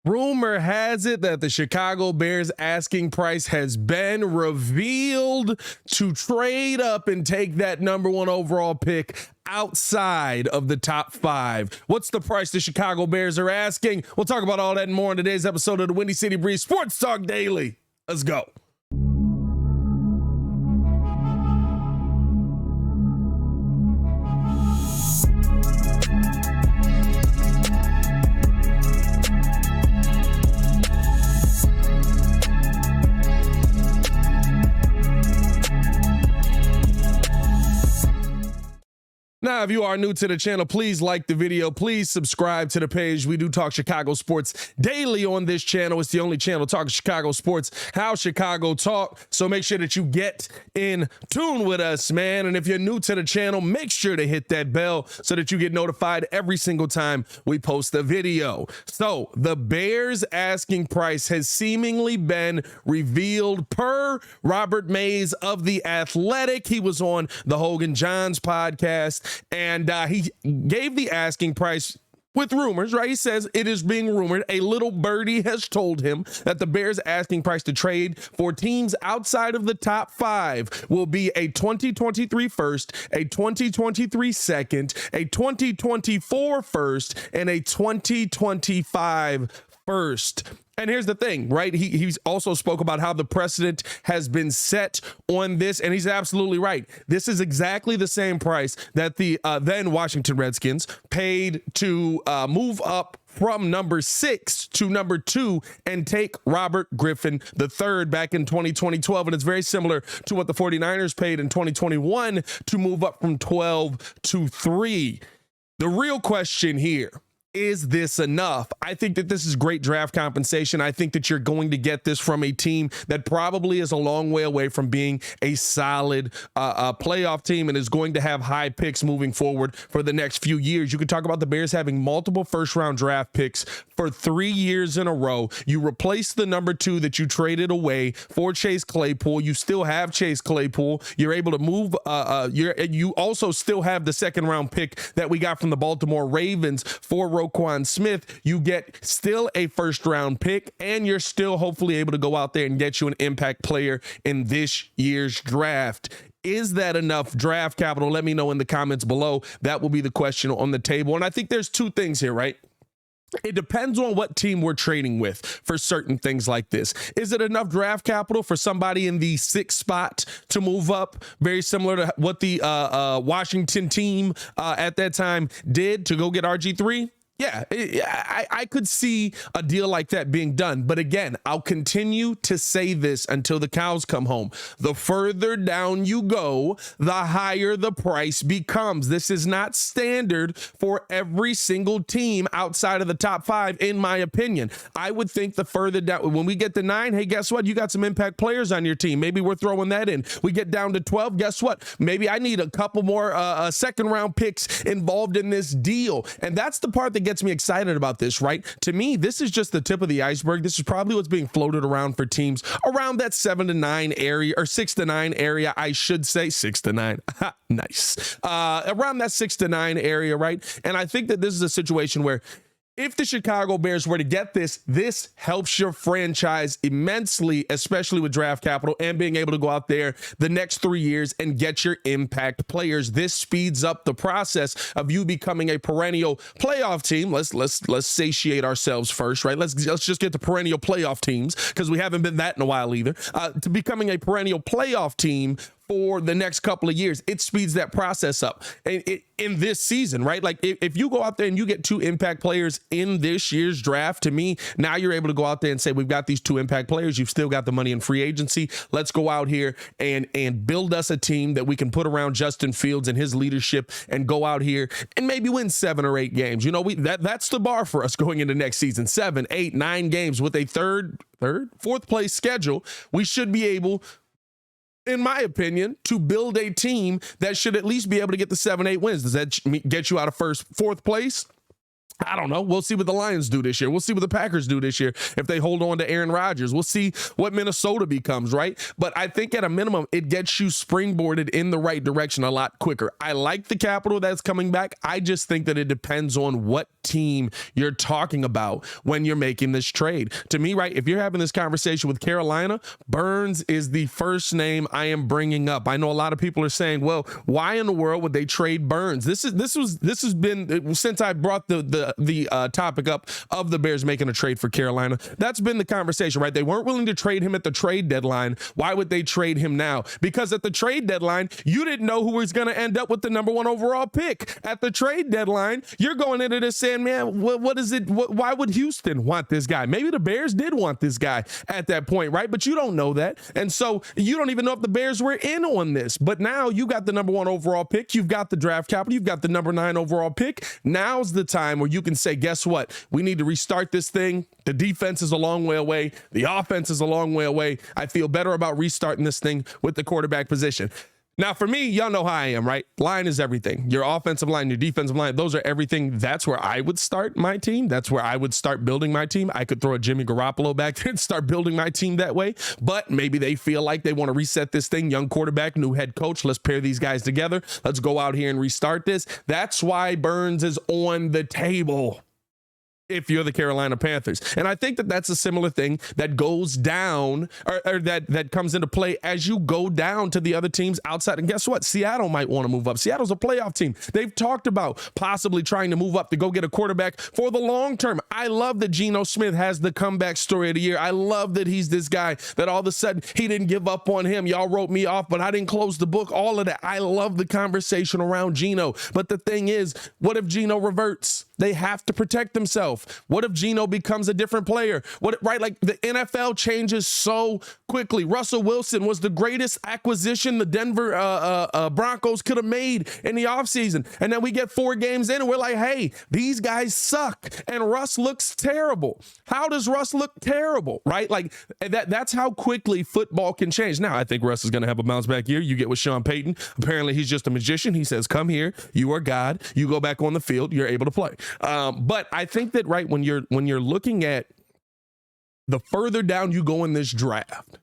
Rumor has it that the Chicago Bears asking price has been revealed to trade up and take that number 1 overall pick outside of the top 5. What's the price the Chicago Bears are asking? We'll talk about all that and more in today's episode of the Windy City Breeze Sports Talk Daily. Let's go. Now, if you are new to the channel, please like the video. Please subscribe to the page. We do talk Chicago sports daily on this channel. It's the only channel talking Chicago sports, how Chicago talk. So make sure that you get in tune with us, man. And if you're new to the channel, make sure to hit that bell so that you get notified every single time we post a video. So the Bears asking price has seemingly been revealed per Robert Mays of The Athletic. He was on the Hogan Johns podcast. And he gave the asking price with rumors, right? He says it is being rumored. A little birdie has told him that the Bears asking price to trade for teams outside of the top 5 will be a 2023 first, a 2023 second, a 2024 first, and a 2025 first. And here's the thing, right? He's also spoke about how the precedent has been set on this, and he's absolutely right. This is exactly the same price that the then Washington Redskins paid to move up from number 6 to number 2 and take Robert Griffin III back in 2012. And it's very similar to what the 49ers paid in 2021 to move up from 12 to 3. The real question here, is this enough? I think that this is great draft compensation. I think that you're going to get this from a team that probably is a long way away from being a solid playoff team and is going to have high picks moving forward for the next few years. You could talk about the Bears having multiple first-round draft picks for 3 years in a row. You replace the number 2 that you traded away for Chase Claypool. You still have Chase Claypool. You're able to move. You also still have the second-round pick that we got from the Baltimore Ravens for Roquan Smith. You get still a first round pick, and you're still hopefully able to go out there and get you an impact player in this year's draft. Is that enough draft capital? Let me know in the comments below. That will be the question on the table. And I think there's 2 things here, right? It depends on what team we're trading with for certain things like this. Is it enough draft capital for somebody in the 6th spot to move up? Very similar to what the Washington team at that time did to go get RG3. Yeah, I could see a deal like that being done. But again, I'll continue to say this until the cows come home. The further down you go, the higher the price becomes. This is not standard for every single team outside of the top 5, in my opinion. I would think the further down, when we get to 9, hey, guess what? You got some impact players on your team. Maybe we're throwing that in. We get down to 12, guess what? Maybe I need a couple more second round picks involved in this deal. And that's the part that gets me excited about this, right? To me, this is just the tip of the iceberg. This is probably what's being floated around for teams around that 7 to 9 area, or 6 to 9 area, I should say. 6 to 9. Nice. Around that 6 to 9 area, right? And I think that this is a situation where if the Chicago Bears were to get this, this helps your franchise immensely, especially with draft capital and being able to go out there the next 3 years and get your impact players. This speeds up the process of you becoming a perennial playoff team. Let's satiate ourselves first, right? Let's just get the perennial playoff teams, because we haven't been that in a while either. To becoming a perennial playoff team for the next couple of years, it speeds that process up. And in this season, right? Like if you go out there and you get 2 impact players in this year's draft, to me, now you're able to go out there and say, we've got these 2 impact players. You've still got the money in free agency. Let's go out here and build us a team that we can put around Justin Fields and his leadership and go out here and maybe win 7 or 8 games. You know, that's the bar for us going into next season. 7, 8, 9 games with a fourth place schedule. We should be able, in my opinion, to build a team that should at least be able to get the 7-8 wins. Does that get you out of fourth place? I don't know. We'll see what the Lions do this year. We'll see what the Packers do this year if they hold on to Aaron Rodgers. We'll see what Minnesota becomes, right? But I think at a minimum, it gets you springboarded in the right direction a lot quicker. I like the capital that's coming back. I just think that it depends on what team you're talking about when you're making this trade. To me, right, if you're having this conversation with Carolina, Burns is the first name I am bringing up. I know a lot of people are saying, well, why in the world would they trade Burns? This has been since I brought the topic up of the Bears making a trade for Carolina. That's been the conversation, right? They weren't willing to trade him at the trade deadline. Why would they trade him now? Because at the trade deadline, you didn't know who was going to end up with the #1 overall pick. At the trade deadline, you're going into this saying, man, what is it? Why would Houston want this guy? Maybe the Bears did want this guy at that point, right? But you don't know that. And so you don't even know if the Bears were in on this. But now you got the #1 overall pick. You've got the draft capital. You've got the #9 overall pick. Now's the time where you can say, guess what? We need to restart this thing. The defense is a long way away. The offense is a long way away. I feel better about restarting this thing with the quarterback position. Now, for me, y'all know how I am, right? Line is everything. Your offensive line, your defensive line, those are everything. That's where I would start my team. That's where I would start building my team. I could throw a Jimmy Garoppolo back there and start building my team that way. But maybe they feel like they want to reset this thing. Young quarterback, new head coach. Let's pair these guys together. Let's go out here and restart this. That's why Burns is on the table if you're the Carolina Panthers. And I think that that's a similar thing that goes down or that comes into play as you go down to the other teams outside. And guess what? Seattle might want to move up. Seattle's a playoff team. They've talked about possibly trying to move up to go get a quarterback for the long term. I love that Geno Smith has the comeback story of the year. I love that he's this guy that all of a sudden he didn't give up on him. Y'all wrote me off, but I didn't close the book. All of that. I love the conversation around Geno. But the thing is, what if Geno reverts? They have to protect themselves. What if Geno becomes a different player? Right? Like the NFL changes so quickly. Russell Wilson was the greatest acquisition the Denver Broncos could have made in the offseason. And then we get 4 games in and we're like, hey, these guys suck. And Russ looks terrible. How does Russ look terrible? Right? Like that's how quickly football can change. Now, I think Russ is going to have a bounce back year. You get with Sean Payton. Apparently, he's just a magician. He says, come here. You are God. You go back on the field. You're able to play. But I think that right when you're looking at the further down you go in this draft,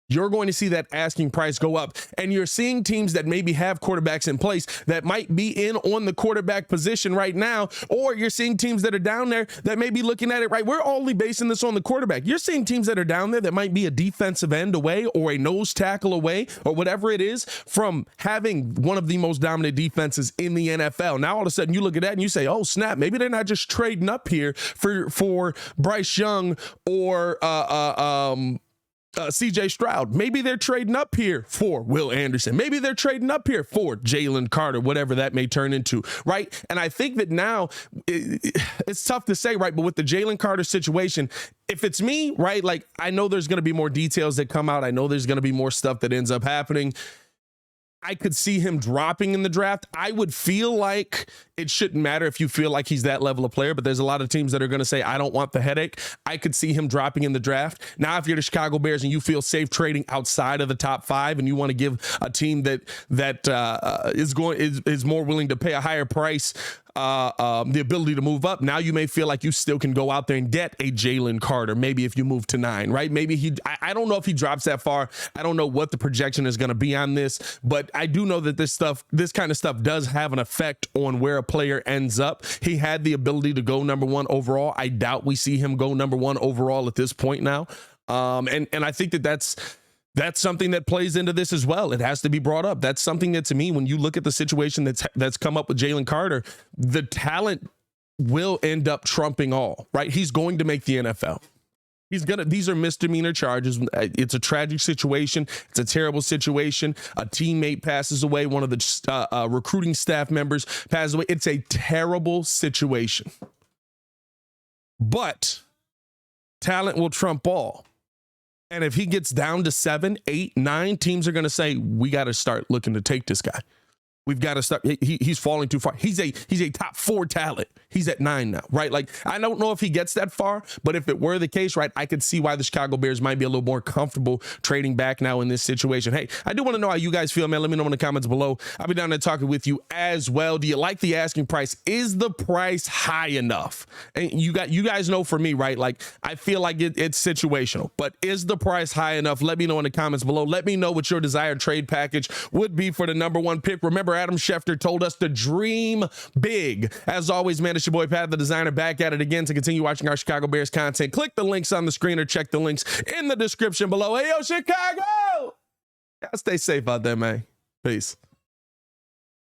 you're going to see that asking price go up. And you're seeing teams that maybe have quarterbacks in place that might be in on the quarterback position right now, or you're seeing teams that are down there that may be looking at it, right? We're only basing this on the quarterback. You're seeing teams that are down there that might be a defensive end away or a nose tackle away or whatever it is from having one of the most dominant defenses in the NFL. Now, all of a sudden you look at that and you say, oh, snap, maybe they're not just trading up here for Bryce Young or CJ Stroud. Maybe they're trading up here for Will Anderson. Maybe they're trading up here for Jalen Carter, whatever that may turn into, right? And I think that now it's tough to say, right? But with the Jalen Carter situation, if it's me, right, like I know there's going to be more details that come out. I know there's going to be more stuff that ends up happening. I could see him dropping in the draft. I would feel like it shouldn't matter if you feel like he's that level of player, but there's a lot of teams that are going to say, I don't want the headache. I could see him dropping in the draft. Now, if you're the Chicago Bears and you feel safe trading outside of the top 5 and you want to give a team that is more willing to pay a higher price the ability to move up, now you may feel like you still can go out there and get a Jalen Carter, maybe if you move to 9, right? Maybe I don't know if he drops that far. I don't know what the projection is going to be on this, but I do know that this kind of stuff does have an effect on where a player ends up. He had the ability to go #1 overall. I doubt we see him go #1 overall at this point now. And I think that's something that plays into this as well. It has to be brought up. That's something that, to me, when you look at the situation that's come up with Jalen Carter, the talent will end up trumping all, right? He's going to make the NFL. These are misdemeanor charges. It's a tragic situation. It's a terrible situation. A teammate passes away. One of the recruiting staff members passes away. It's a terrible situation. But talent will trump all. And if he gets down to 7, 8, 9, teams are going to say, we got to start looking to take this guy. We've got to start. He's falling too far. He's a top 4 talent. He's at 9 now, right? Like, I don't know if he gets that far, but if it were the case, right, I could see why the Chicago Bears might be a little more comfortable trading back now in this situation. Hey, I do want to know how you guys feel, man. Let me know in the comments below. I'll be down there talking with you as well. Do you like the asking price? Is the price high enough? And you guys know for me, right? Like, I feel like it's situational, but is the price high enough? Let me know in the comments below. Let me know what your desired trade package would be for the #1 pick. Remember, Adam Schefter told us to dream big. As always, man, it's your boy Pat the Designer back at it again to continue watching our Chicago Bears content. Click the links on the screen or check the links in the description below. Hey, yo, Chicago! Y'all stay safe out there, man. Peace.